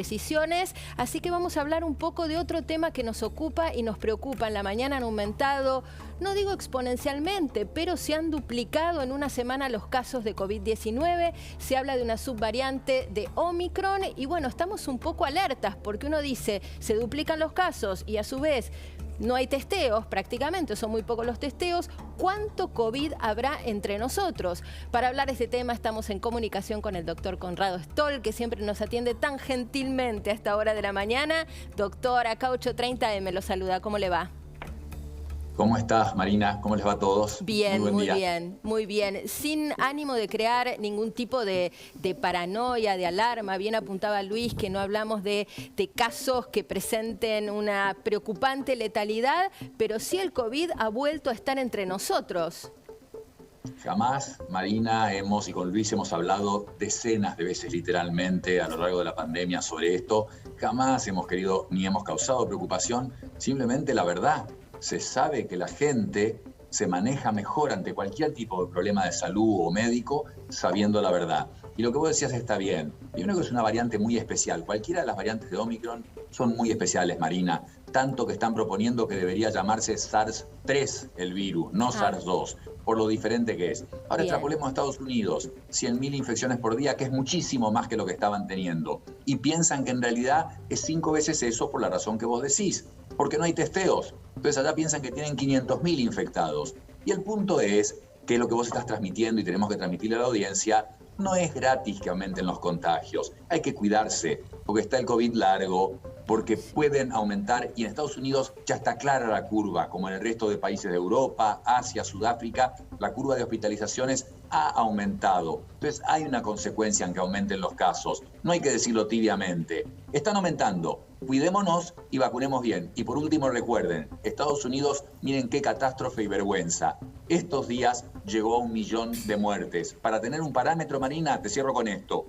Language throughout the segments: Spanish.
decisiones, así que vamos a hablar un poco de otro tema que nos ocupa y nos preocupa. En la mañana han aumentado, no digo exponencialmente, pero se han duplicado en una semana los casos de COVID-19, se habla de una subvariante de Omicron y bueno, estamos un poco alertas porque uno dice, se duplican los casos y a su vez no hay testeos, prácticamente, son muy pocos los testeos. ¿Cuánto COVID habrá entre nosotros? Para hablar de este tema estamos en comunicación con el doctor Conrado Stoll, que siempre nos atiende tan gentilmente a esta hora de la mañana. Doctor, acá 8:30M lo saluda, ¿cómo le va? ¿Cómo estás, Marina? ¿Cómo les va a todos? Bien, muy bien, muy bien. Sin ánimo de crear ningún tipo de paranoia, de alarma. Bien apuntaba Luis que no hablamos de casos que presenten una preocupante letalidad, pero sí el COVID ha vuelto a estar entre nosotros. Jamás, Marina, y con Luis hemos hablado decenas de veces literalmente a lo largo de la pandemia sobre esto. Jamás hemos querido ni hemos causado preocupación, simplemente la verdad. Se sabe que la gente se maneja mejor ante cualquier tipo de problema de salud o médico sabiendo la verdad. Y lo que vos decías está bien. Primero que es una variante muy especial. Cualquiera de las variantes de Omicron son muy especiales, Marina. Tanto que están proponiendo que debería llamarse SARS-3 el virus, no SARS-2, por lo diferente que es. Ahora extrapolemos a Estados Unidos, 100.000 infecciones por día, que es muchísimo más que lo que estaban teniendo. Y piensan que en realidad es 5 veces eso por la razón que vos decís, porque no hay testeos. Entonces allá piensan que tienen 500.000 infectados. Y el punto es que lo que vos estás transmitiendo y tenemos que transmitirle a la audiencia, no es gratis que aumenten los contagios. Hay que cuidarse, porque está el COVID largo, porque pueden aumentar, y en Estados Unidos ya está clara la curva, como en el resto de países de Europa, Asia, Sudáfrica, la curva de hospitalizaciones ha aumentado. Entonces hay una consecuencia en que aumenten los casos. No hay que decirlo tibiamente. Están aumentando. Cuidémonos y vacunemos bien. Y por último recuerden, Estados Unidos, miren qué catástrofe y vergüenza. Estos días llegó a 1 millón de muertes. Para tener un parámetro, Marina, te cierro con esto.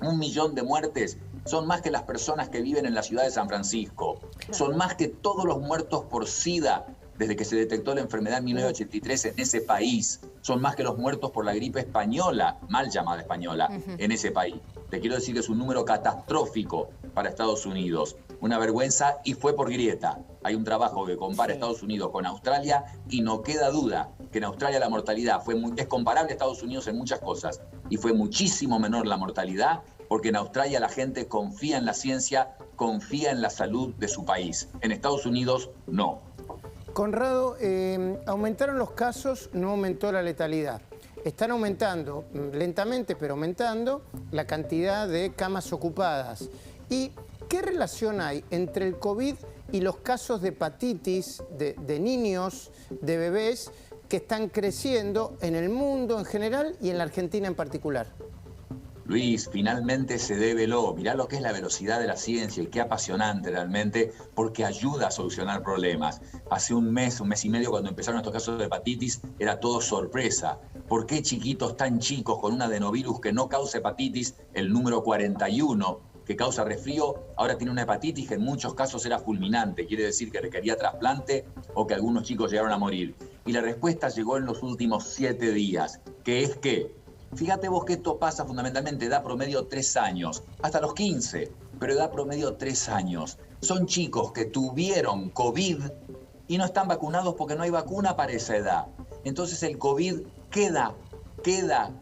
1 millón de muertes son más que las personas que viven en la ciudad de San Francisco. Son más que todos los muertos por SIDA desde que se detectó la enfermedad en 1983 en ese país. Son más que los muertos por la gripe española, mal llamada española, en ese país. Te quiero decir que es un número catastrófico para Estados Unidos. Una vergüenza, y fue por grieta. Hay un trabajo que compara Estados Unidos con Australia y no queda duda que en Australia la mortalidad es comparable a Estados Unidos en muchas cosas y fue muchísimo menor la mortalidad porque en Australia la gente confía en la ciencia, confía en la salud de su país. En Estados Unidos no. Conrado, aumentaron los casos, no aumentó la letalidad. Están aumentando, lentamente pero aumentando, la cantidad de camas ocupadas. ¿Y qué relación hay entre el COVID y los casos de hepatitis de niños, de bebés, que están creciendo en el mundo en general y en la Argentina en particular? Luis, finalmente se develó. Mirá lo que es la velocidad de la ciencia y qué apasionante realmente, porque ayuda a solucionar problemas. Hace un mes y medio, cuando empezaron estos casos de hepatitis, era todo sorpresa. ¿Por qué chiquitos tan chicos con un adenovirus que no causa hepatitis, el número 41, que causa resfrío, ahora tiene una hepatitis que en muchos casos era fulminante? Quiere decir que requería trasplante o que algunos chicos llegaron a morir. Y la respuesta llegó en los últimos 7 días, que es que fíjate vos que esto pasa fundamentalmente, edad promedio 3 años, hasta los 15, pero edad promedio 3 años. Son chicos que tuvieron COVID y no están vacunados porque no hay vacuna para esa edad. Entonces el COVID queda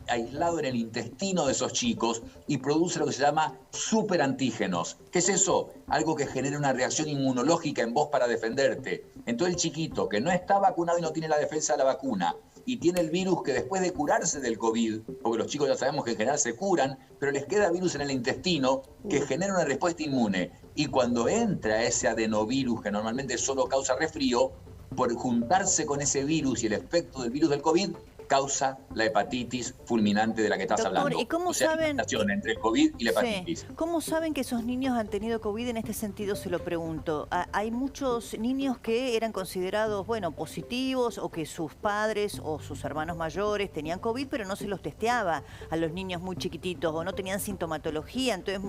aislado en el intestino de esos chicos y produce lo que se llama superantígenos. ¿Qué es eso? Algo que genera una reacción inmunológica en vos para defenderte. Entonces el chiquito que no está vacunado y no tiene la defensa de la vacuna, y tiene el virus que después de curarse del COVID, porque los chicos ya sabemos que en general se curan, pero les queda virus en el intestino que genera una respuesta inmune. Y cuando entra ese adenovirus, que normalmente solo causa resfrío, por juntarse con ese virus y el efecto del virus del COVID, causa la hepatitis fulminante de la que estás hablando. ¿Y cómo saben? Hay una relación entre el COVID y la hepatitis. Sí. ¿Cómo saben que esos niños han tenido COVID? En este sentido se lo pregunto. Hay muchos niños que eran considerados, bueno, positivos, o que sus padres o sus hermanos mayores tenían COVID, pero no se los testeaba a los niños muy chiquititos o no tenían sintomatología. Entonces,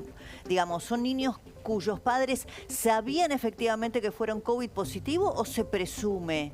digamos, ¿son niños cuyos padres sabían efectivamente que fueron COVID positivo o se presume?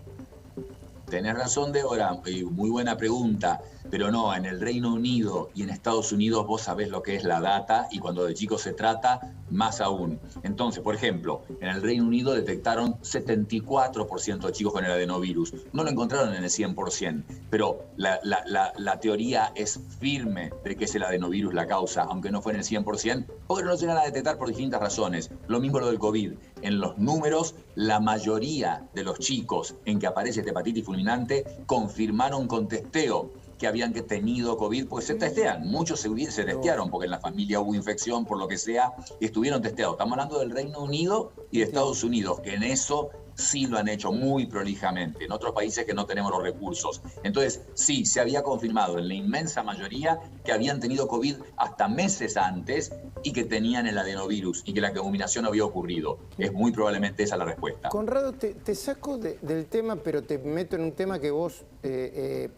Tenés razón, Débora, muy buena pregunta, pero no, en el Reino Unido y en Estados Unidos vos sabés lo que es la data y cuando de chicos se trata, más aún. Entonces, por ejemplo, en el Reino Unido detectaron 74% de chicos con el adenovirus. No lo encontraron en el 100%, pero la teoría es firme de que es el adenovirus la causa, aunque no fue en el 100%, porque no lo llegan a detectar por distintas razones. Lo mismo lo del COVID. En los números, la mayoría de los chicos en que aparece esta hepatitis fulminante confirmaron con testeo que habían tenido COVID, porque se testean. Muchos se testearon porque en la familia hubo infección, por lo que sea, y estuvieron testeados. Estamos hablando del Reino Unido y de Estados Unidos, que en eso sí lo han hecho muy prolijamente, en otros países que no tenemos los recursos. Entonces, sí, se había confirmado en la inmensa mayoría que habían tenido COVID hasta meses antes y que tenían el adenovirus y que la combinación había ocurrido. Es muy probablemente esa la respuesta. Conrado, te saco del tema, pero te meto en un tema que vos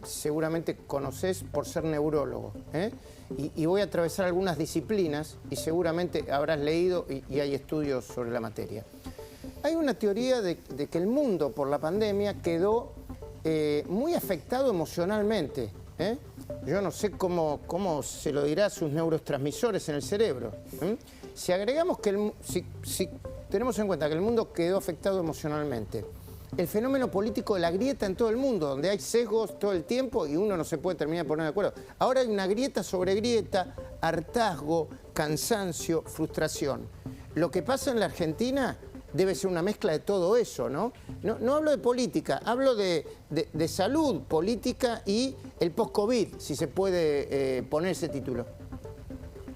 seguramente conocés por ser neurólogo, ¿eh? Y voy a atravesar algunas disciplinas y seguramente habrás leído y hay estudios sobre la materia. Hay una teoría de que el mundo por la pandemia quedó muy afectado emocionalmente, ¿eh? Yo no sé cómo se lo dirá a sus neurotransmisores en el cerebro. Si agregamos que si tenemos en cuenta que el mundo quedó afectado emocionalmente, el fenómeno político de la grieta en todo el mundo, donde hay sesgos todo el tiempo y uno no se puede terminar de poner de acuerdo. Ahora hay una grieta sobre grieta, hartazgo, cansancio, frustración. Lo que pasa en la Argentina debe ser una mezcla de todo eso, ¿no? No hablo de política, hablo de salud, política y el post-COVID, si se puede poner ese título.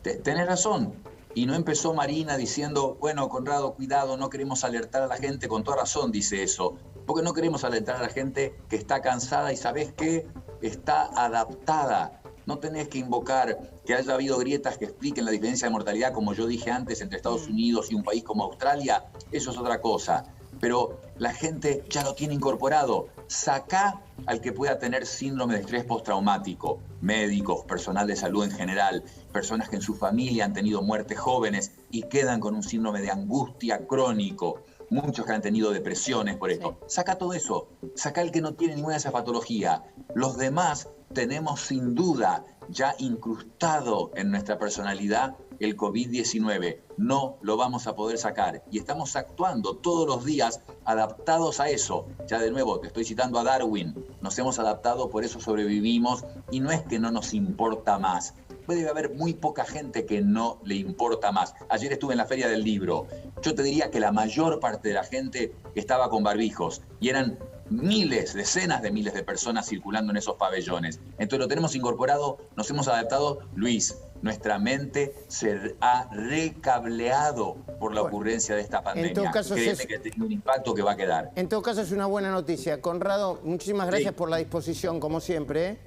Tenés razón. Y no empezó Marina diciendo, bueno, Conrado, cuidado, no queremos alertar a la gente. Con toda razón dice eso. Porque no queremos alertar a la gente que está cansada y ¿sabés qué? Está adaptada. No tenés que invocar que haya habido grietas que expliquen la diferencia de mortalidad, como yo dije antes, entre Estados Unidos y un país como Australia. Eso es otra cosa. Pero la gente ya lo tiene incorporado. Sacá al que pueda tener síndrome de estrés postraumático, médicos, personal de salud en general, personas que en su familia han tenido muertes jóvenes y quedan con un síndrome de angustia crónico, muchos que han tenido depresiones por esto. Sí. Saca todo eso, saca el que no tiene ninguna de esas patologías. Los demás tenemos sin duda ya incrustado en nuestra personalidad el COVID-19. No lo vamos a poder sacar y estamos actuando todos los días adaptados a eso. Ya de nuevo, te estoy citando a Darwin. Nos hemos adaptado, por eso sobrevivimos y no es que no nos importa más. Debe haber muy poca gente que no le importa más. Ayer estuve en la Feria del Libro. Yo te diría que la mayor parte de la gente estaba con barbijos y eran miles, decenas de miles de personas circulando en esos pabellones. Entonces lo tenemos incorporado, nos hemos adaptado. Luis, nuestra mente se ha recableado por la ocurrencia de esta pandemia. En todo caso, créeme que tiene un impacto que va a quedar. En todo caso es una buena noticia. Conrado, muchísimas gracias por la disposición, como siempre, ¿eh?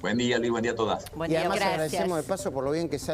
Buen día, Luis, buen día a todas. Y además agradecemos de paso por lo bien que sale.